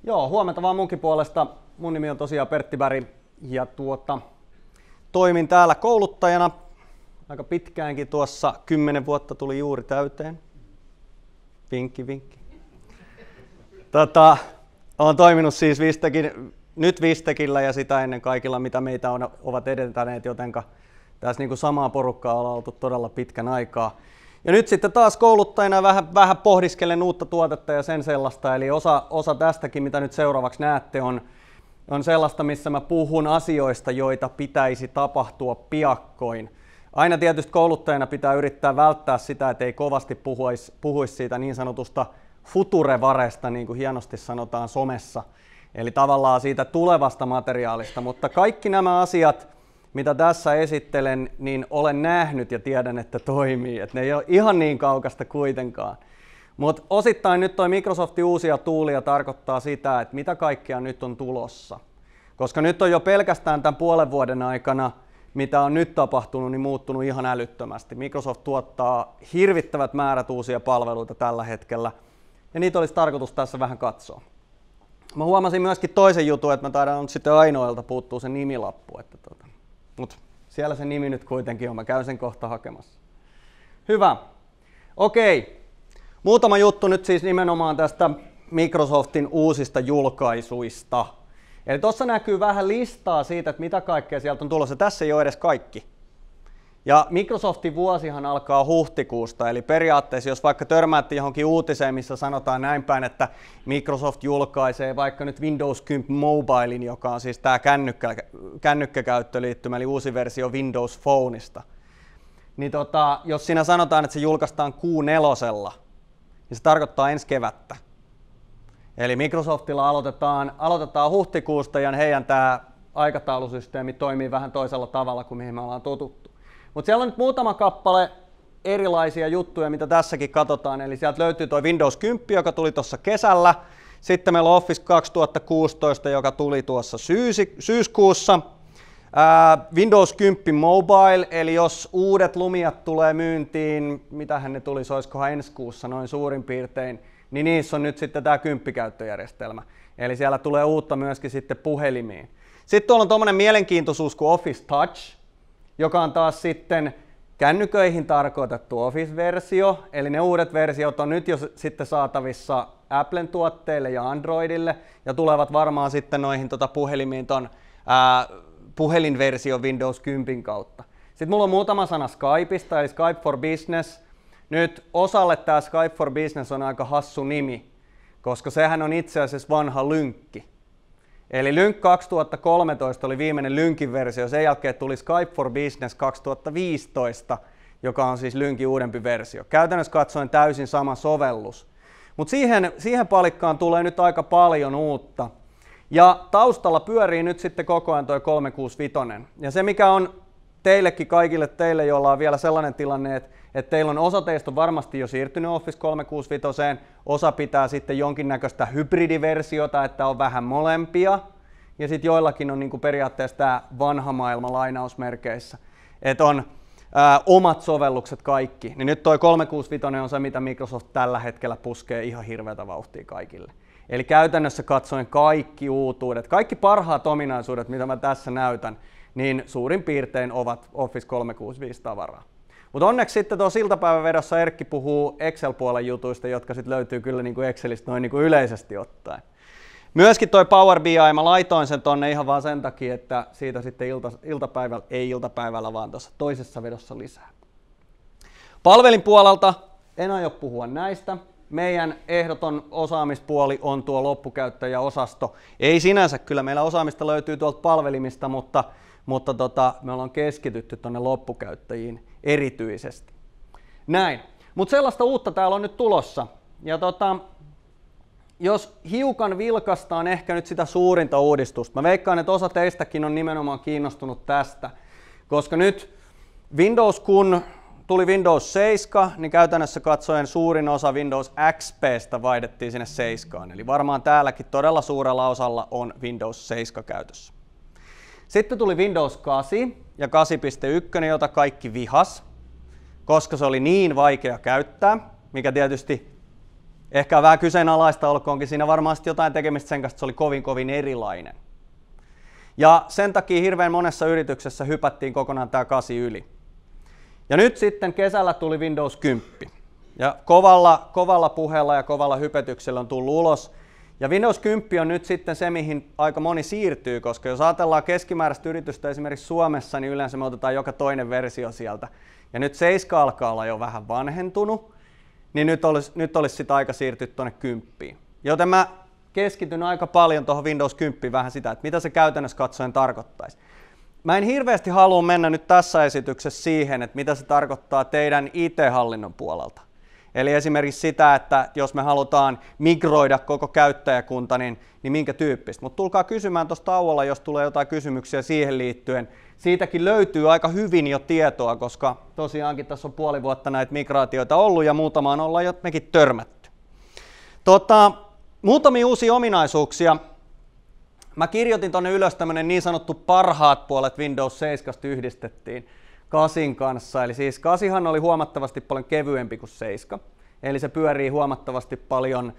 Joo, huomenta vaan munkin puolesta. Mun nimi on tosiaan Pertti Berg ja toimin täällä kouluttajana aika pitkäänkin tuossa 10 vuotta tuli juuri täyteen. Vinkki, vinkki. Olen toiminut siis nyt Vistekillä ja sitä ennen kaikilla, mitä meitä ovat edeltäneet, jotenka tässä niin kuin samaa porukkaa ollaan oltu todella pitkän aikaa. Ja nyt sitten taas kouluttajana vähän pohdiskelen uutta tuotetta ja sen sellaista, eli osa tästäkin, mitä nyt seuraavaksi näette, on sellaista, missä mä puhun asioista, joita pitäisi tapahtua piakkoin. Aina tietysti kouluttajana pitää yrittää välttää sitä, että ei kovasti puhuisi siitä niin sanotusta futurevaresta, niin kuin hienosti sanotaan somessa, eli tavallaan siitä tulevasta materiaalista, mutta kaikki nämä asiat, mitä tässä esittelen, niin olen nähnyt ja tiedän, että toimii. Että ne ei ole ihan niin kaukasta kuitenkaan. Mutta osittain nyt toi Microsoftin uusia tuulia tarkoittaa sitä, että mitä kaikkea nyt on tulossa. Koska nyt on jo pelkästään tämän puolen vuoden aikana, mitä on nyt tapahtunut, niin muuttunut ihan älyttömästi. Microsoft tuottaa hirvittävät määrät uusia palveluita tällä hetkellä, ja niitä olisi tarkoitus tässä vähän katsoa. Mä huomasin myöskin toisen jutun, että mä taidan nyt sitten ainoilta puuttuu se nimilappu. Mutta siellä se nimi nyt kuitenkin on, mä käyn sen kohta hakemassa. Hyvä. Okei. Muutama juttu nyt siis nimenomaan tästä Microsoftin uusista julkaisuista. Eli tuossa näkyy vähän listaa siitä, että mitä kaikkea sieltä on tulossa. Tässä ei ole edes kaikki. Ja Microsoftin vuosihan alkaa huhtikuusta, eli periaatteessa jos vaikka törmäätte johonkin uutiseen, missä sanotaan näin päin, että Microsoft julkaisee vaikka nyt Windows 10 Mobilein, joka on siis tämä kännykkäkäyttöliittymä, eli uusi versio Windows Phoneista, niin jos siinä sanotaan, että se julkaistaan Q4, niin se tarkoittaa ensi kevättä. Eli Microsoftilla aloitetaan huhtikuusta ja heidän tämä aikataulusysteemi toimii vähän toisella tavalla kuin mihin me ollaan totuttu. Mutta siellä on nyt muutama kappale erilaisia juttuja, mitä tässäkin katsotaan. Eli sieltä löytyy tuo Windows 10, joka tuli tuossa kesällä. Sitten meillä on Office 2016, joka tuli tuossa syyskuussa. Windows 10 Mobile, eli jos uudet Lumiat tulee myyntiin, mitähän ne tulisi, olisikohan ensi kuussa noin suurin piirtein, niin niissä on nyt sitten tämä 10-käyttöjärjestelmä. Eli siellä tulee uutta myöskin sitten puhelimiin. Sitten tuolla on tuommoinen mielenkiintoisuus kuin Office Touch, joka on taas sitten kännyköihin tarkoitettu Office-versio, eli ne uudet versiot on nyt jo sitten saatavissa Applen tuotteille ja Androidille, ja tulevat varmaan sitten noihin puhelimiin ton puhelinversio Windows 10 kautta. Sitten mulla on muutama sana Skypeista, eli Skype for Business. Nyt osalle tämä Skype for Business on aika hassu nimi, koska sehän on itse asiassa vanha lynkki. Eli Lync 2013 oli viimeinen Lynkin versio, sen jälkeen tuli Skype for Business 2015, joka on siis Lynkin uudempi versio. Käytännössä katsoen täysin sama sovellus. Mutta siihen palikkaan tulee nyt aika paljon uutta. Ja taustalla pyörii nyt sitten koko ajan tuo 365. Ja se mikä on teillekin kaikille teille, joilla on vielä sellainen tilanne, että teillä on osa teistä on varmasti jo siirtynyt Office 365, osa pitää sitten jonkinnäköistä hybridiversiota, että on vähän molempia, ja sitten joillakin on niinku periaatteessa tämä vanha maailma lainausmerkeissä, että on omat sovellukset kaikki, niin nyt toi 365 on se, mitä Microsoft tällä hetkellä puskee ihan hirveätä vauhtia kaikille. Eli käytännössä katsoen kaikki uutuudet, kaikki parhaat ominaisuudet, mitä mä tässä näytän, niin suurin piirtein ovat Office 365 tavaraa. Mutta onneksi sitten tuossa iltapäivävedossa Erkki puhuu Excel-puolen jutuista, jotka sitten löytyy kyllä niin kuin Excelistä noin niin kuin yleisesti ottaen. Myöskin toi Power BI, mä laitoin sen tonne ihan vaan sen takia, että siitä sitten iltapäivällä, vaan tuossa toisessa vedossa lisää. Palvelin puolelta en aio puhua näistä. Meidän ehdoton osaamispuoli on tuo loppukäyttäjäosasto. Ei sinänsä, kyllä meillä osaamista löytyy tuolta palvelimista, mutta me ollaan keskitytty tuonne loppukäyttäjiin erityisesti. Näin. Mutta sellaista uutta täällä on nyt tulossa. Ja jos hiukan vilkastaan ehkä nyt sitä suurinta uudistusta, mä veikkaan, että osa teistäkin on nimenomaan kiinnostunut tästä, koska nyt kun tuli Windows 7, niin käytännössä katsoen suurin osa Windows XP:stä vaihdettiin sinne 7, eli varmaan täälläkin todella suurella osalla on Windows 7 käytössä. Sitten tuli Windows 8 ja 8.1, jota kaikki vihas, koska se oli niin vaikea käyttää, mikä tietysti Ehkä vähän kyseenalaista olkoonkin, siinä varmaan jotain tekemistä sen kanssa, että se oli kovin erilainen. Ja sen takia hirveän monessa yrityksessä hypättiin kokonaan tämä 8 yli. Ja nyt sitten kesällä tuli Windows 10. Ja kovalla puheella ja kovalla hypetyksellä on tullut ulos. Ja Windows 10 on nyt sitten se, mihin aika moni siirtyy, koska jos ajatellaan keskimääräistä yritystä esimerkiksi Suomessa, niin yleensä me otetaan joka toinen versio sieltä. Ja nyt 7 alkaa olla jo vähän vanhentunut, niin nyt olisi sitä aika siirtyä tuonne 10. Joten mä keskityn aika paljon tuohon Windows 10 vähän sitä, että mitä se käytännössä katsoen tarkoittaisi. Mä en hirveästi halua mennä nyt tässä esityksessä siihen, että mitä se tarkoittaa teidän IT-hallinnon puolelta. Eli esimerkiksi sitä, että jos me halutaan migroida koko käyttäjäkunta, niin minkä tyyppistä. Mutta tulkaa kysymään tuossa tauolla, jos tulee jotain kysymyksiä siihen liittyen. Siitäkin löytyy aika hyvin jo tietoa, koska tosiaankin tässä on puoli vuotta näitä migraatioita ollut ja muutamaan ollaan jo mekin törmätty. Muutamia uusia ominaisuuksia. Mä kirjoitin tuonne ylös tämmönen niin sanottu parhaat puolet Windows 7 yhdistettiin 8 kanssa. Eli siis 8 oli huomattavasti paljon kevyempi kuin 7. Eli se pyörii huomattavasti paljon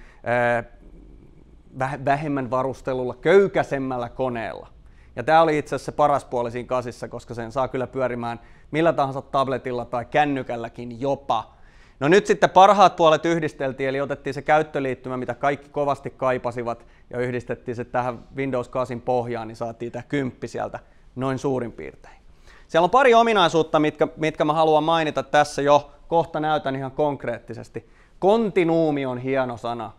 vähemmän varustelulla, köykäisemmällä koneella. Ja tämä oli itse asiassa se paras puoli siinä 8, koska sen saa kyllä pyörimään millä tahansa tabletilla tai kännykälläkin jopa. No nyt sitten parhaat puolet yhdisteltiin, eli otettiin se käyttöliittymä, mitä kaikki kovasti kaipasivat, ja yhdistettiin se tähän Windows 8 pohjaan, niin saatiin tämä 10 sieltä noin suurin piirtein. Siellä on pari ominaisuutta, mitkä mä haluan mainita tässä jo, kohta näytän ihan konkreettisesti. Kontinuumi on hieno sana.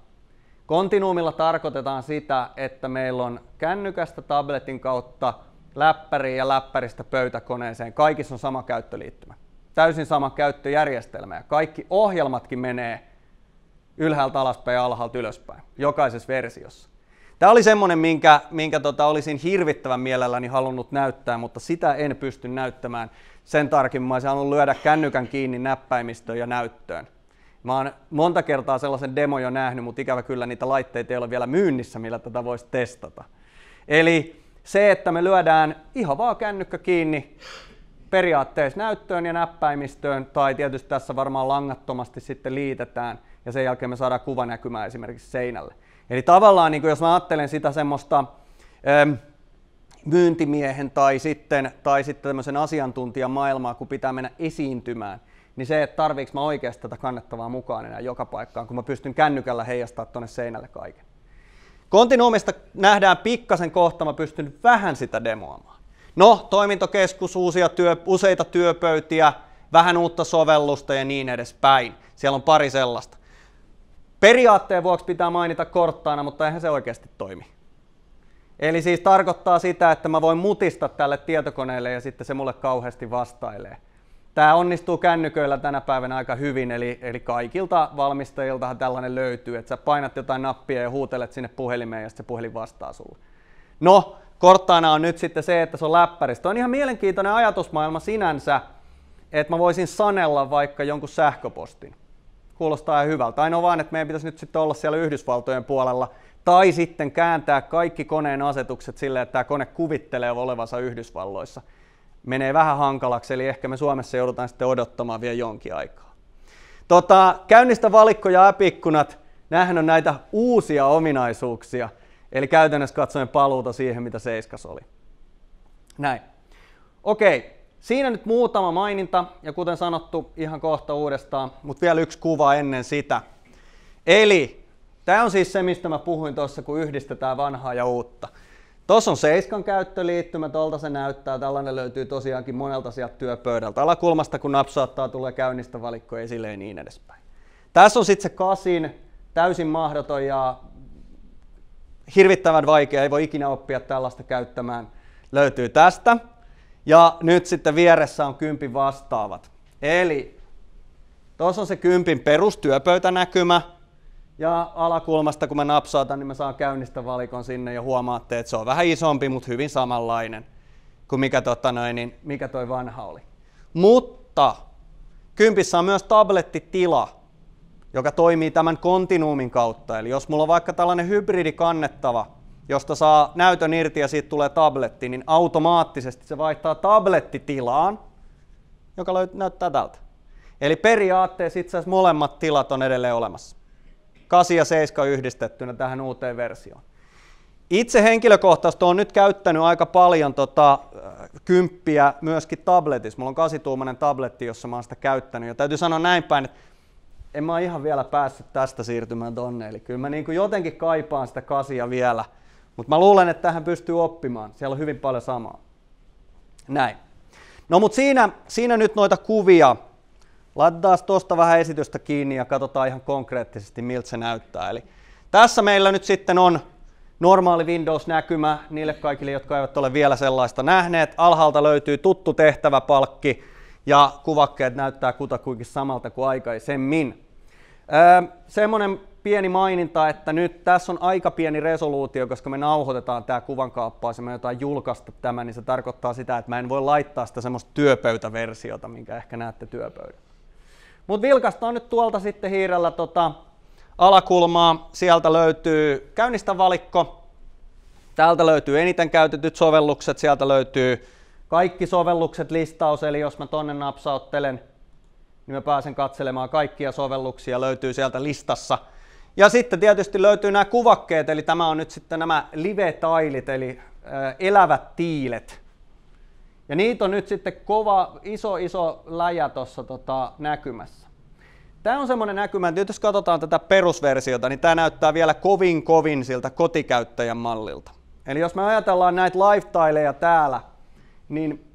Kontinuumilla tarkoitetaan sitä, että meillä on kännykästä tabletin kautta läppäriin ja läppäristä pöytäkoneeseen. Kaikissa on sama käyttöliittymä. Täysin sama käyttöjärjestelmä ja kaikki ohjelmatkin menee ylhäältä alaspäin ja alhaalta ylöspäin, jokaisessa versiossa. Tämä oli semmoinen, minkä olisin hirvittävän mielelläni halunnut näyttää, mutta sitä en pysty näyttämään sen tarkemmin. Mä olisin halunnut lyödä kännykän kiinni näppäimistöön ja näyttöön. Mä oon monta kertaa sellaisen demo jo nähnyt, mutta ikävä kyllä niitä laitteita ei ole vielä myynnissä, millä tätä voisi testata. Eli se, että me lyödään ihan vaan kännykkä kiinni periaatteessa näyttöön ja näppäimistöön, tai tietysti tässä varmaan langattomasti sitten liitetään, ja sen jälkeen me saadaan kuva näkymään esimerkiksi seinälle. Eli tavallaan, niin jos mä ajattelen sitä semmoista myyntimiehen tai sitten tämmöisen asiantuntijan maailmaa, kun pitää mennä esiintymään, niin se, että tarviiko mä oikeasti tätä kannettavaa mukaan enää joka paikkaan, kun mä pystyn kännykällä heijastamaan tuonne seinälle kaiken. Kontinuumista nähdään pikkasen kohta, mä pystyn vähän sitä demoamaan. No, toimintokeskus, useita työpöytiä, vähän uutta sovellusta ja niin edespäin. Siellä on pari sellaista. Periaatteen vuoksi pitää mainita Cortana, mutta eihän se oikeasti toimi. Eli siis tarkoittaa sitä, että mä voin mutista tälle tietokoneelle ja sitten se mulle kauheasti vastailee. Tämä onnistuu kännyköillä tänä päivänä aika hyvin, eli kaikilta valmistajiltahan tällainen löytyy, että sä painat jotain nappia ja huutelet sinne puhelimeen ja sitten se puhelin vastaa sulle. No, Cortana on nyt sitten se, että se on läppäristä. On ihan mielenkiintoinen ajatusmaailma sinänsä, että mä voisin sanella vaikka jonkun sähköpostin. Kuulostaa ihan hyvältä. Ainoa vaan, että meidän pitäisi nyt sitten olla siellä Yhdysvaltojen puolella, tai sitten kääntää kaikki koneen asetukset silleen, että tämä kone kuvittelee olevansa Yhdysvalloissa. Menee vähän hankalaksi, eli ehkä me Suomessa joudutaan sitten odottamaan vielä jonkin aikaa. Käynnistä valikko ja äpikkunat, nämähän on näitä uusia ominaisuuksia, eli käytännössä katsoen paluuta siihen, mitä 7 oli. Näin. Okei, siinä nyt muutama maininta, ja kuten sanottu, ihan kohta uudestaan, mutta vielä yksi kuva ennen sitä. Eli tämä on siis se, mistä mä puhuin tuossa, kun yhdistetään vanhaa ja uutta. Tuossa on 7 käyttöliittymä, tuolta se näyttää, tällainen löytyy tosiaankin monelta sieltä työpöydältä. Alakulmasta kun napsauttaa, tulee käynnistä valikko esille ja niin edespäin. Tässä on sitten se 8, täysin mahdoton ja hirvittävän vaikea, ei voi ikinä oppia tällaista käyttämään. Löytyy tästä. Ja nyt sitten vieressä on 10 vastaavat. Eli tuossa on se 10 perustyöpöytänäkymä. Ja alakulmasta kun mä napsautan, niin mä saan käynnistä valikon sinne ja huomaatte, että se on vähän isompi, mutta hyvin samanlainen kuin mikä toi vanha oli. Mutta 10 on myös tablettitila, joka toimii tämän kontinuumin kautta. Eli jos mulla on vaikka tällainen hybridikannettava, josta saa näytön irti ja siitä tulee tabletti, niin automaattisesti se vaihtaa tablettitilaan, joka näyttää tältä. Eli periaatteessa itse asiassa molemmat tilat on edelleen olemassa. 8 ja 7 yhdistettynä tähän uuteen versioon. Itse henkilökohtaisesti olen nyt käyttänyt aika paljon 10 myöskin tabletissa. Mulla on 8-tuumainen tabletti, jossa mä oon sitä käyttänyt. Ja täytyy sanoa näin päin, että en mä ihan vielä päässyt tästä siirtymään tonne. Eli kyllä mä niin kuin jotenkin kaipaan sitä 8 vielä. Mutta mä luulen, että tähän pystyy oppimaan. Siellä on hyvin paljon samaa. Näin. No mutta siinä nyt noita kuvia. Laitetaan tuosta vähän esitystä kiinni ja katsotaan ihan konkreettisesti, miltä se näyttää. Eli tässä meillä nyt sitten on normaali Windows-näkymä niille kaikille, jotka eivät ole vielä sellaista nähneet. Alhaalta löytyy tuttu tehtäväpalkki ja kuvakkeet näyttää kutakuinkin samalta kuin aikaisemmin. Semmoinen pieni maininta, että nyt tässä on aika pieni resoluutio, koska me nauhoitetaan tämä kuvankaappaus ja me jotain julkaista tämän, niin se tarkoittaa sitä, että mä en voi laittaa sitä semmoista työpöytäversiota, minkä ehkä näette työpöydän. Mutta vilkaistaan nyt tuolta sitten hiirellä alakulmaa. Sieltä löytyy käynnistä valikko. Täältä löytyy eniten käytetyt sovellukset. Sieltä löytyy kaikki sovellukset listaus, eli jos mä tonne napsauttelen, niin mä pääsen katselemaan kaikkia sovelluksia, löytyy sieltä listassa. Ja sitten tietysti löytyy nämä kuvakkeet, eli tämä on nyt sitten nämä live-tailit, eli elävät tiilet. Ja niitä on nyt sitten iso läjä tuossa näkymässä. Tämä on semmoinen näkymä, että jos katsotaan tätä perusversiota, niin tämä näyttää vielä kovin siltä kotikäyttäjän mallilta. Eli jos me ajatellaan näitä live-taileja täällä, niin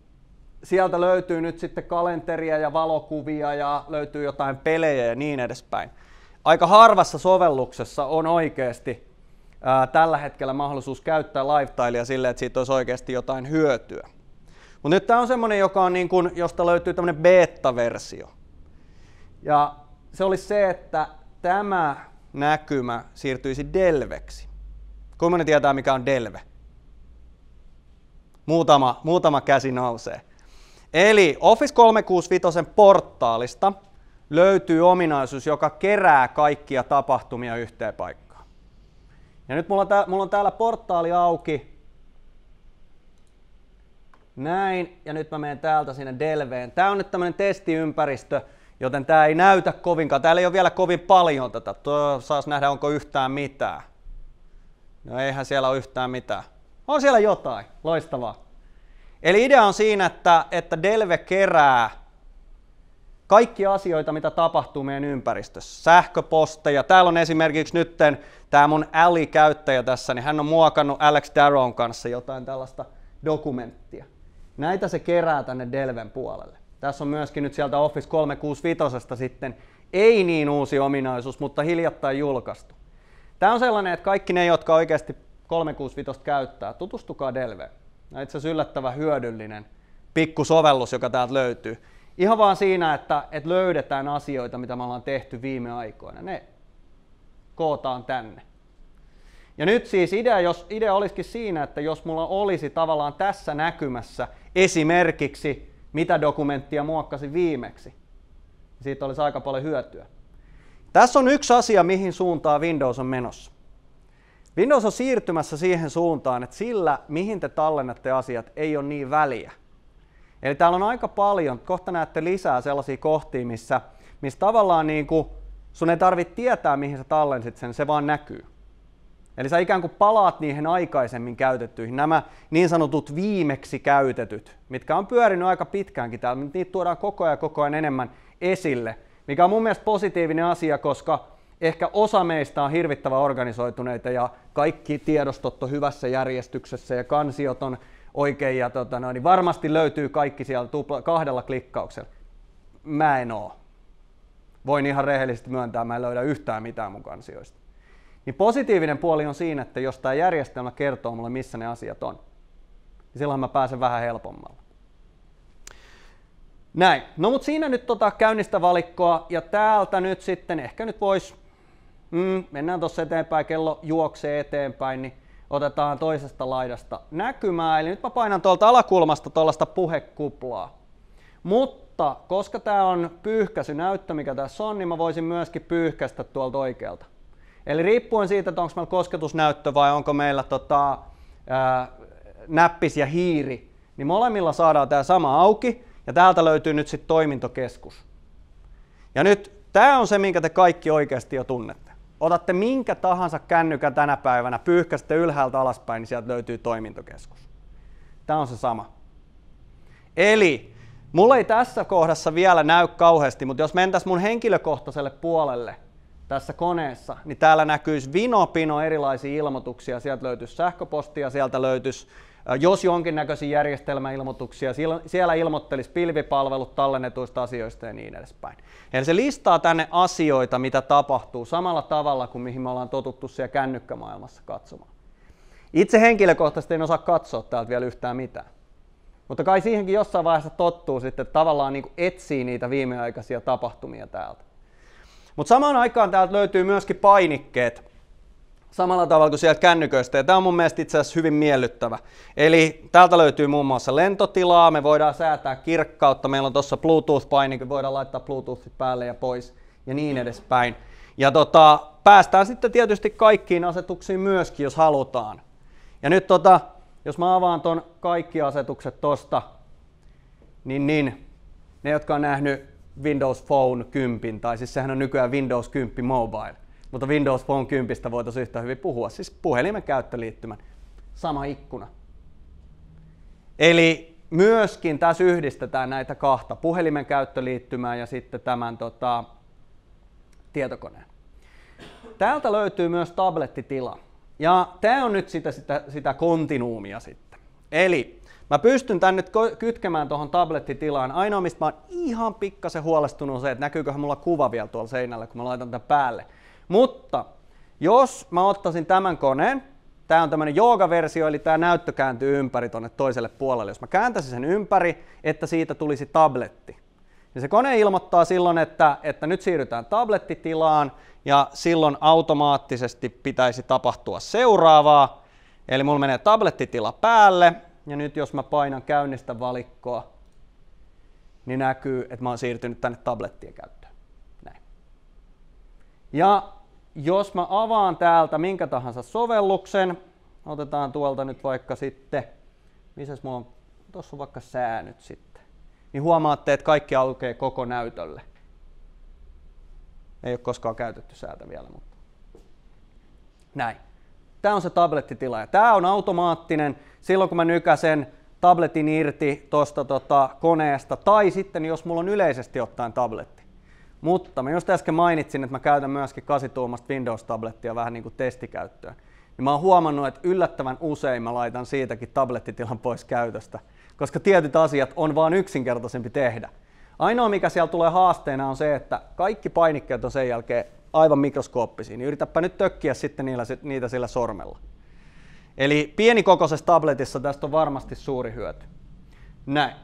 sieltä löytyy nyt sitten kalenteria ja valokuvia ja löytyy jotain pelejä ja niin edespäin. Aika harvassa sovelluksessa on oikeasti tällä hetkellä mahdollisuus käyttää live-tailia silleen, että siitä olisi oikeasti jotain hyötyä. Mutta nyt tämä on semmoinen, joka on niin kuin, josta löytyy tämmöinen beta-versio. Ja se olisi se, että tämä näkymä siirtyisi Delveksi. Kuinka moni tietää, mikä on Delve? Muutama käsi nousee. Eli Office 365 portaalista löytyy ominaisuus, joka kerää kaikkia tapahtumia yhteen paikkaan. Ja nyt mulla on täällä portaali auki. Näin, ja nyt mä menen täältä sinne Delveen. Tää on nyt tämmönen testiympäristö, joten tää ei näytä kovinkaan. Täällä ei ole vielä kovin paljon tätä. Saas nähdä, onko yhtään mitään. No eihän siellä ole yhtään mitään. On siellä jotain. Loistavaa. Eli idea on siinä, että Delve kerää kaikki asioita, mitä tapahtuu meidän ympäristössä. Sähköposteja. Täällä on esimerkiksi nytten tämä mun Ali-käyttäjä tässä, niin hän on muokannut Alex Darrown kanssa jotain tällaista dokumenttia. Näitä se kerää tänne Delven puolelle. Tässä on myöskin nyt sieltä Office 365 sitten ei niin uusi ominaisuus, mutta hiljattain julkaistu. Tämä on sellainen, että kaikki ne, jotka oikeasti 365 käyttää, tutustukaa Delveen. Tämä on itse asiassa yllättävän hyödyllinen pikkusovellus, joka täältä löytyy. Ihan vaan siinä, että löydetään asioita, mitä me ollaan tehty viime aikoina. Ne kootaan tänne. Ja nyt siis idea olisikin siinä, että jos mulla olisi tavallaan tässä näkymässä esimerkiksi mitä dokumenttia muokkasin viimeksi, siitä olisi aika paljon hyötyä. Tässä on yksi asia, mihin suuntaan Windows on menossa. Windows on siirtymässä siihen suuntaan, että sillä, mihin te tallennatte asiat, ei ole niin väliä. Eli täällä on aika paljon, kohta näette lisää sellaisia kohtia, missä tavallaan niin kuin sun ei tarvitse tietää, mihin sä tallensit sen, se vaan näkyy. Eli sä ikään kuin palaat niihin aikaisemmin käytettyihin, nämä niin sanotut viimeksi käytetyt, mitkä on pyörinyt aika pitkäänkin täällä, mutta niitä tuodaan koko ajan enemmän esille, mikä on mun mielestä positiivinen asia, koska ehkä osa meistä on hirvittävän organisoituneita ja kaikki tiedostot on hyvässä järjestyksessä ja kansiot on oikein ja niin varmasti löytyy kaikki siellä 2 klikkauksella. Mä en oo. Voin ihan rehellisesti myöntää, mä en löydä yhtään mitään mun kansioista. Niin positiivinen puoli on siinä, että jos tämä järjestelmä kertoo mulle, missä ne asiat on, niin silloin mä pääsen vähän helpommalla. Näin. No mut siinä nyt käynnistä valikkoa ja täältä nyt sitten, ehkä nyt vois, mennään tuossa eteenpäin, kello juoksee eteenpäin, niin otetaan toisesta laidasta näkymää. Eli nyt mä painan tuolta alakulmasta tuollaista puhekuplaa. Mutta koska tää on pyyhkäisynäyttö, mikä tässä on, niin mä voisin myöskin pyyhkäistä tuolta oikealta. Eli riippuen siitä, että onko meillä kosketusnäyttö vai onko meillä näppis ja hiiri, niin molemmilla saadaan tämä sama auki ja täältä löytyy nyt sitten toimintokeskus. Ja nyt tämä on se, minkä te kaikki oikeasti jo tunnette. Otatte minkä tahansa kännykän tänä päivänä, pyyhkäsitte ylhäältä alaspäin, niin sieltä löytyy toimintokeskus. Tämä on se sama. Eli mulla ei tässä kohdassa vielä näy kauheasti, mutta jos mentäisiin mun henkilökohtaiselle puolelle tässä koneessa, niin täällä näkyisi vino-pino erilaisia ilmoituksia. Sieltä löytyisi sähköpostia, sieltä löytyisi, jos jonkinnäköisiä järjestelmäilmoituksia, siellä ilmoittelisi pilvipalvelut tallennetuista asioista ja niin edespäin. Eli se listaa tänne asioita, mitä tapahtuu samalla tavalla kuin mihin me ollaan totuttu siellä kännykkämaailmassa katsomaan. Itse henkilökohtaisesti en osaa katsoa täältä vielä yhtään mitään. Mutta kai siihenkin jossain vaiheessa tottuu sitten, että tavallaan niin kuin etsii niitä viimeaikaisia tapahtumia täältä. Mutta samaan aikaan täältä löytyy myöskin painikkeet samalla tavalla kuin sieltä kännyköistä, ja tämä on mun mielestä itse asiassa hyvin miellyttävä. Eli täältä löytyy muun muassa lentotilaa, me voidaan säätää kirkkautta, meillä on tuossa Bluetooth-painike, voidaan laittaa Bluetoothit päälle ja pois ja niin edespäin. Ja päästään sitten tietysti kaikkiin asetuksiin myöskin, jos halutaan. Ja nyt jos mä avaan ton kaikki asetukset tosta, niin ne, jotka on nähnyt Windows Phone 10, tai siis sehän on nykyään Windows 10 Mobile, mutta Windows Phone 10 voitaisiin yhtä hyvin puhua, siis puhelimen käyttöliittymän, sama ikkuna. Eli myöskin tässä yhdistetään näitä kahta, puhelimen käyttöliittymää ja sitten tämän tietokoneen. Täältä löytyy myös tablettitila. Ja tämä on nyt sitä kontinuumia sitten. Eli mä pystyn tän nyt kytkemään tuohon tablettitilaan. Ainoa, mistä mä oon ihan pikkasen huolestunut, on se, että näkyyköhän mulla kuva vielä tuolla seinällä, kun mä laitan tämän päälle. Mutta jos mä ottaisin tämän koneen, tää on tämmönen joogaversio, eli tää näyttö kääntyy ympäri tonne toiselle puolelle. Jos mä kääntäisin sen ympäri, että siitä tulisi tabletti, niin se kone ilmoittaa silloin, että nyt siirrytään tablettitilaan, ja silloin automaattisesti pitäisi tapahtua seuraavaa. Eli mulla menee tablettitila päälle, ja nyt jos mä painan käynnistä valikkoa, niin näkyy, että mä oon siirtynyt tänne tablettien käyttöön. Näin. Ja jos mä avaan täältä minkä tahansa sovelluksen, otetaan tuolta nyt vaikka sitten, missäs mulla on, tossa on vaikka säännöt sitten, niin huomaatte, että kaikki aukeaa koko näytölle. Ei ole koskaan käytetty säätä vielä, mutta näin. Tämä on se tablettitila ja tämä on automaattinen silloin kun mä nykäsen tabletin irti tuosta koneesta tai sitten jos mulla on yleisesti ottaen tabletti. Mutta mä just äsken mainitsin, että mä käytän myöskin 8-tuumasta Windows-tablettia vähän niin kuin testikäyttöön. Niin mä oon huomannut, että yllättävän usein mä laitan siitäkin tablettitilan pois käytöstä, koska tietyt asiat on vaan yksinkertaisempi tehdä. Ainoa mikä siellä tulee haasteena on se, että kaikki painikkeet on sen jälkeen aivan mikroskooppisia, niin yritäpä nyt tökkiä sitten niitä sillä sormella. Eli pienikokoisessa tabletissa tästä on varmasti suuri hyöty. Näin.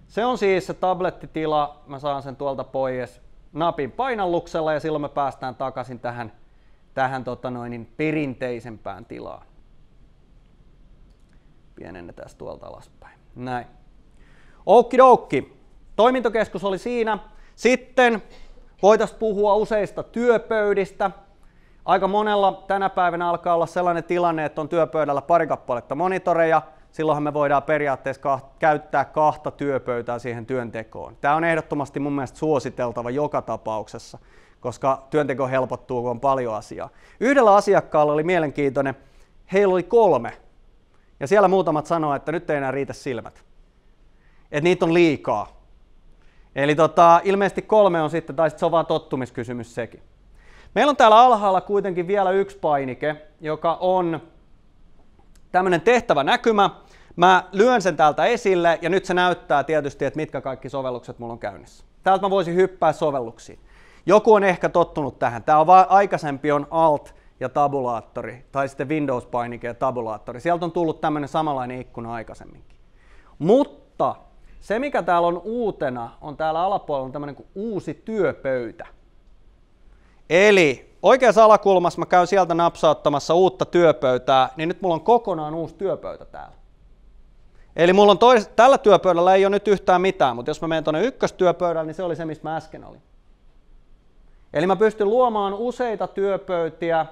Se on siis se tablettitila, mä saan sen tuolta pois napin painalluksella ja silloin me päästään takaisin tähän perinteisempään tilaan. Pienennetään tuolta alaspäin. Näin. Okidoki. Toimintokeskus oli siinä. Sitten voitaisiin puhua useista työpöydistä. Aika monella tänä päivänä alkaa olla sellainen tilanne, että on työpöydällä pari kappaletta monitoreja. Silloinhan me voidaan periaatteessa käyttää 2 työpöytää siihen työntekoon. Tämä on ehdottomasti mun mielestä suositeltava joka tapauksessa, koska työnteko helpottuu, kun on paljon asiaa. Yhdellä asiakkaalla oli mielenkiintoinen, heillä oli 3. Ja siellä muutamat sanoivat, että nyt ei enää riitä silmät. Että niitä on liikaa. Eli ilmeisesti 3 on sitten, tai sitten se on vaan tottumiskysymys sekin. Meillä on täällä alhaalla kuitenkin vielä yksi painike, joka on tämmöinen tehtävänäkymä. Mä lyön sen täältä esille ja nyt se näyttää tietysti, että mitkä kaikki sovellukset mulla on käynnissä. Täältä mä voisin hyppää sovelluksiin. Joku on ehkä tottunut tähän. Tää on aikaisempi on Alt ja tabulaattori, tai sitten Windows-painike ja tabulaattori. Sieltä on tullut tämmöinen samanlainen ikkuna aikaisemminkin. Mutta se mikä täällä on uutena, on täällä alapuolella tämmöinen kuin uusi työpöytä. Eli oikeassa alakulmassa mä käyn sieltä napsauttamassa uutta työpöytää, niin nyt mulla on kokonaan uusi työpöytä täällä. Eli mulla on tällä työpöydällä ei ole nyt yhtään mitään, mutta jos mä menen tuonne ykköstyöpöydälle, niin se oli se, mistä mä äsken olin. Eli mä pystyn luomaan useita työpöytiä.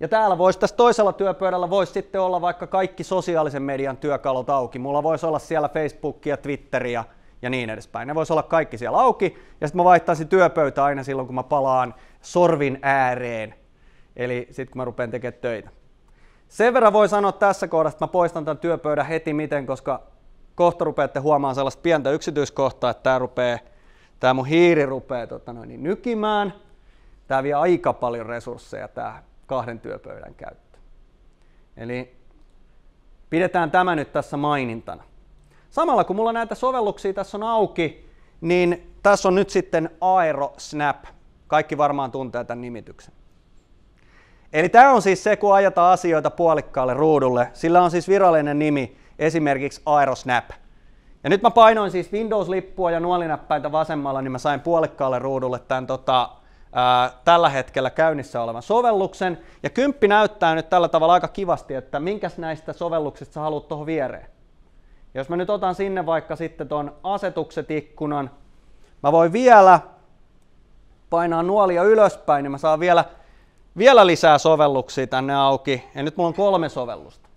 Ja täällä tässä toisella työpöydällä voisi sitten olla vaikka kaikki sosiaalisen median työkalut auki. Mulla voisi olla siellä Facebookia, Twitteriä ja niin edespäin. Ne voisi olla kaikki siellä auki, ja sitten mä vaihtaisin työpöytä aina silloin, kun mä palaan sorvin ääreen, eli sitten kun mä rupean tekemään töitä. Sen verran voi sanoa tässä kohdassa, että mä poistan tämän työpöydän heti miten, koska kohta rupeatte huomaamaan sellaista pientä yksityiskohtaa, että tää mun hiiri rupeaa nykimään. Tää vie aika paljon resursseja tää 2 työpöydän käyttö. Eli pidetään tämä nyt tässä mainintana. Samalla kun mulla näitä sovelluksia tässä on auki, niin tässä on nyt sitten AeroSnap. Kaikki varmaan tuntee tämän nimityksen. Eli tämä on siis se, kun ajetaan asioita puolikkaalle ruudulle. Sillä on siis virallinen nimi, esimerkiksi AeroSnap. Ja nyt mä painoin siis Windows-lippua ja nuolinäppäintä vasemmalla, niin mä sain puolikkaalle ruudulle tämän tällä hetkellä käynnissä olevan sovelluksen. Ja 10 näyttää nyt tällä tavalla aika kivasti, että minkäs näistä sovelluksista sä haluat tuohon viereen. Ja jos mä nyt otan sinne vaikka sitten tuon asetukset-ikkunan, mä voin vielä painaa nuolia ylöspäin, niin mä saan vielä lisää sovelluksia tänne auki. Ja nyt mulla on 3 sovellusta.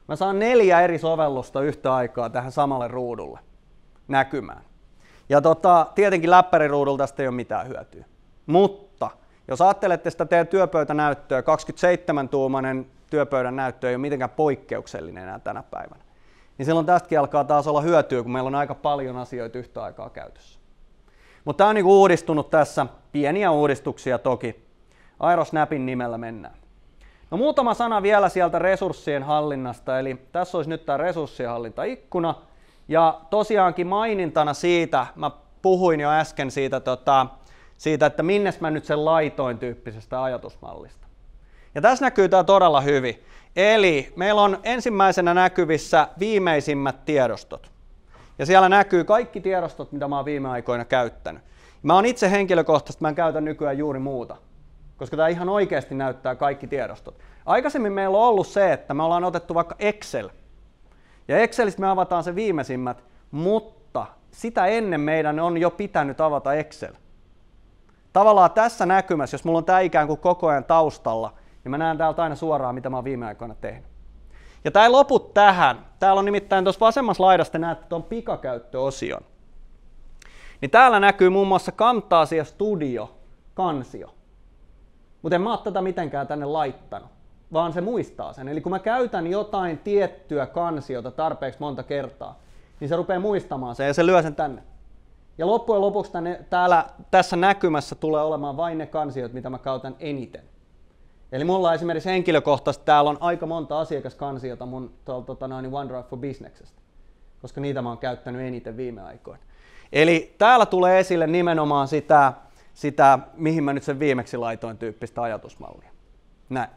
Mä saan 4 eri sovellusta yhtä aikaa tähän samalle ruudulle näkymään. Ja tietenkin läppäriruudulta tästä ei ole mitään hyötyä. Mutta jos ajattelette sitä teidän työpöytänäyttöä, 27-tuumainen työpöydän näyttö ei ole mitenkään poikkeuksellinen enää tänä päivänä. Niin silloin tästäkin alkaa taas olla hyötyä, kun meillä on aika paljon asioita yhtä aikaa käytössä. Mutta tämä on niinku uudistunut tässä, pieniä uudistuksia toki. AeroSnapin nimellä mennään. No muutama sana vielä sieltä resurssien hallinnasta, eli tässä olisi nyt tämä resurssien hallintaikkuna. Ja tosiaankin mainintana siitä, mä puhuin jo äsken siitä että minnes mä nyt sen laitoin tyyppisestä ajatusmallista. Ja tässä näkyy tämä todella hyvin. Eli meillä on ensimmäisenä näkyvissä viimeisimmät tiedostot. Ja siellä näkyy kaikki tiedostot, mitä mä oon viime aikoina käyttänyt. Mä oon itse henkilökohtaisesti, mä en käytä nykyään juuri muuta, koska tämä ihan oikeasti näyttää kaikki tiedostot. Aikaisemmin meillä on ollut se, että me ollaan otettu vaikka Excel. Ja Excelistä me avataan se viimeisimmät, mutta sitä ennen meidän on jo pitänyt avata Excel. Tavallaan tässä näkymässä, jos mulla on tämä ikään kuin koko ajan taustalla, niin mä näen täältä aina suoraan, mitä mä oon viime aikoina tehnyt. Ja tämä ei lopu tähän. Täällä on nimittäin tuossa vasemmassa laidassa, te näette tuon pikakäyttöosion. Niin täällä näkyy muun muassa Camtasia Studio kansio. Mutta en mä ole tätä mitenkään tänne laittanut, vaan se muistaa sen. Eli kun mä käytän jotain tiettyä kansiota tarpeeksi monta kertaa, niin se rupeaa muistamaan sen ja se lyö sen tänne. Ja loppujen lopuksi tässä näkymässä tulee olemaan vain ne kansiot, mitä mä käytän eniten. Eli mulla esimerkiksi henkilökohtaisesti täällä on aika monta asiakaskansiota mun OneDrive for Businessesta, koska niitä mä oon käyttänyt eniten viime aikoina. Eli täällä tulee esille nimenomaan sitä, mihin mä nyt sen viimeksi laitoin tyyppistä ajatusmallia. Näin.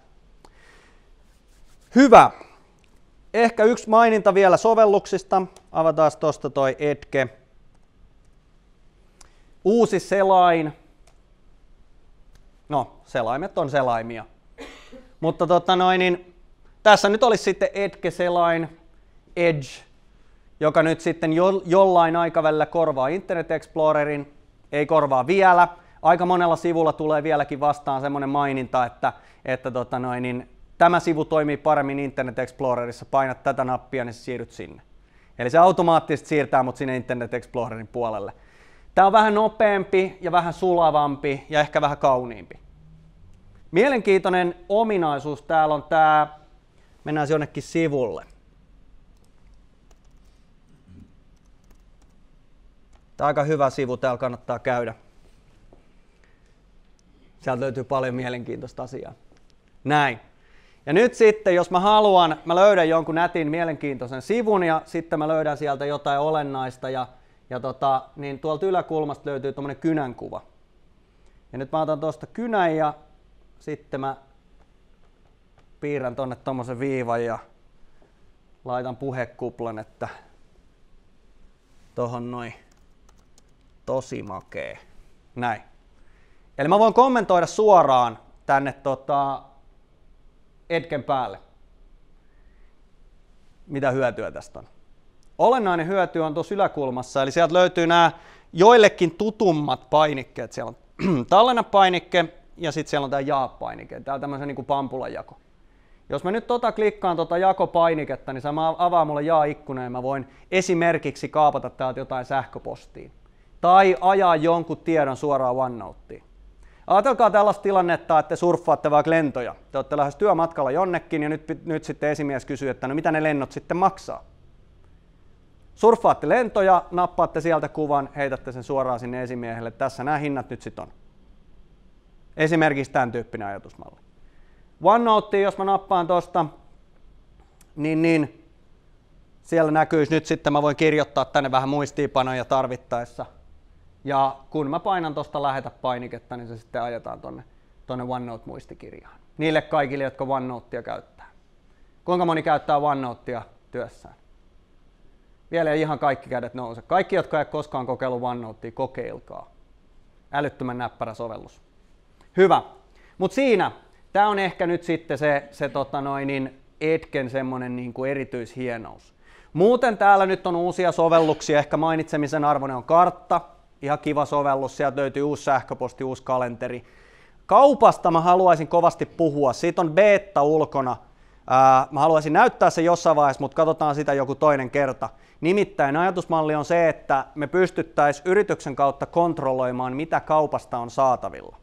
Hyvä. Ehkä yksi maininta vielä sovelluksista. Avataan tuosta toi Edge. Uusi selain. No, selaimet on selaimia. Mutta tässä nyt olisi sitten Edge-selain, Edge, joka nyt sitten jollain aikavälillä korvaa Internet Explorerin. Ei korvaa vielä. Aika monella sivulla tulee vieläkin vastaan semmoinen maininta, että tämä sivu toimii paremmin Internet Explorerissa, painat tätä nappia, niin siirryt sinne. Eli se automaattisesti siirtää mut sinne Internet Explorerin puolelle. Tämä on vähän nopeampi ja vähän sulavampi ja ehkä vähän kauniimpi. Mielenkiintoinen ominaisuus täällä on tämä, mennään jonnekin sivulle. Tämä on aika hyvä sivu, täällä kannattaa käydä. Sieltä löytyy paljon mielenkiintoista asiaa. Näin. Ja nyt sitten, jos mä haluan, mä löydän jonkun nätin mielenkiintoisen sivun ja sitten mä löydän sieltä jotain olennaista niin tuolta yläkulmasta löytyy tommonen kynänkuva. Ja nyt mä otan tuosta kynän ja sitten mä piirrän tonne tommosen viivan ja laitan puhekuplan, että tohon noin. Tosi makee. Näin. Eli mä voin kommentoida suoraan tänne Edgen päälle. Mitä hyötyä tästä on? Olennainen hyöty on tuossa yläkulmassa, eli sieltä löytyy nämä joillekin tutummat painikkeet. Siellä on tallenna-painike ja sitten siellä on tämä jaa-painike. Täällä on tämmöisen niin kuin pampulanjako. Jos mä nyt klikkaan jakopainiketta, niin se avaa mulle jaa-ikkuna ja mä voin esimerkiksi kaapata täältä jotain sähköpostiin. Tai ajaa jonkun tiedon suoraan OneNoteen. Ajatelkaa tällaista tilannetta, että te surffaatte vaikka lentoja. Te olette lähes työmatkalla jonnekin ja nyt sitten esimies kysyy, että no mitä ne lennot sitten maksaa. Surffaatte lentoja, nappaatte sieltä kuvan, heitätte sen suoraan sinne esimiehelle. Tässä nämä hinnat nyt sitten on. Esimerkiksi tämän tyyppinen ajatusmalli. OneNoteen, jos mä nappaan tosta, niin siellä näkyisi nyt sitten, mä voin kirjoittaa tänne vähän muistiinpanoja tarvittaessa. Ja kun mä painan tuosta lähetä painiketta, niin se sitten ajetaan tonne OneNote-muistikirjaan. Niille kaikille, jotka OneNotea käyttää. Kuinka moni käyttää OneNotea työssään? Vielä ei ihan kaikki kädet nouse. Kaikki, jotka ei koskaan kokeillut OneNotea, kokeilkaa. Älyttömän näppärä sovellus. Hyvä. Mutta siinä, tämä on ehkä nyt sitten se Edgen semmoinen niin kuin erityishienous. Muuten täällä nyt on uusia sovelluksia, ehkä mainitsemisen arvoinen on Kartta. Ihan kiva sovellus, sieltä löytyy uusi sähköposti, uusi kalenteri. Kaupasta mä haluaisin kovasti puhua, siitä on beta ulkona. Mä haluaisin näyttää se jossain vaiheessa, mutta katsotaan sitä joku toinen kerta. Nimittäin ajatusmalli on se, että me pystyttäisiin yrityksen kautta kontrolloimaan, mitä kaupasta on saatavilla.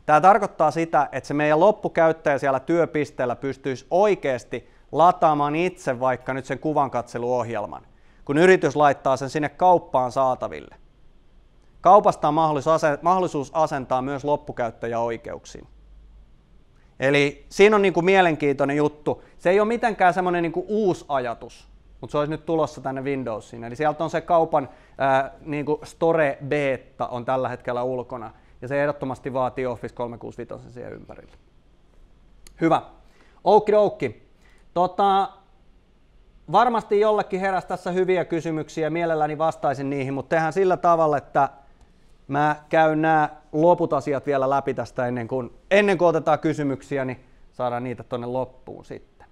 Tämä tarkoittaa sitä, että se meidän loppukäyttäjä siellä työpisteellä pystyisi oikeasti lataamaan itse vaikka nyt sen kuvankatseluohjelman, kun yritys laittaa sen sinne kauppaan saataville. Kaupasta on mahdollisuus asentaa myös loppukäyttäjäoikeuksiin. Eli siinä on niinku mielenkiintoinen juttu. Se ei ole mitenkään semmoinen niinku uusi ajatus, mutta se olisi nyt tulossa tänne Windowsiin. Eli sieltä on se kaupan niinku Store Beta on tällä hetkellä ulkona. Ja se ehdottomasti vaatii Office 365 siihen ympärille. Hyvä. Okidoki. Varmasti jollekin heräsi tässä hyviä kysymyksiä, mielelläni vastaisin niihin, mutta tehdään sillä tavalla, että mä käyn nämä loput asiat vielä läpi tästä ennen kuin otetaan kysymyksiä, niin saadaan niitä tuonne loppuun sitten.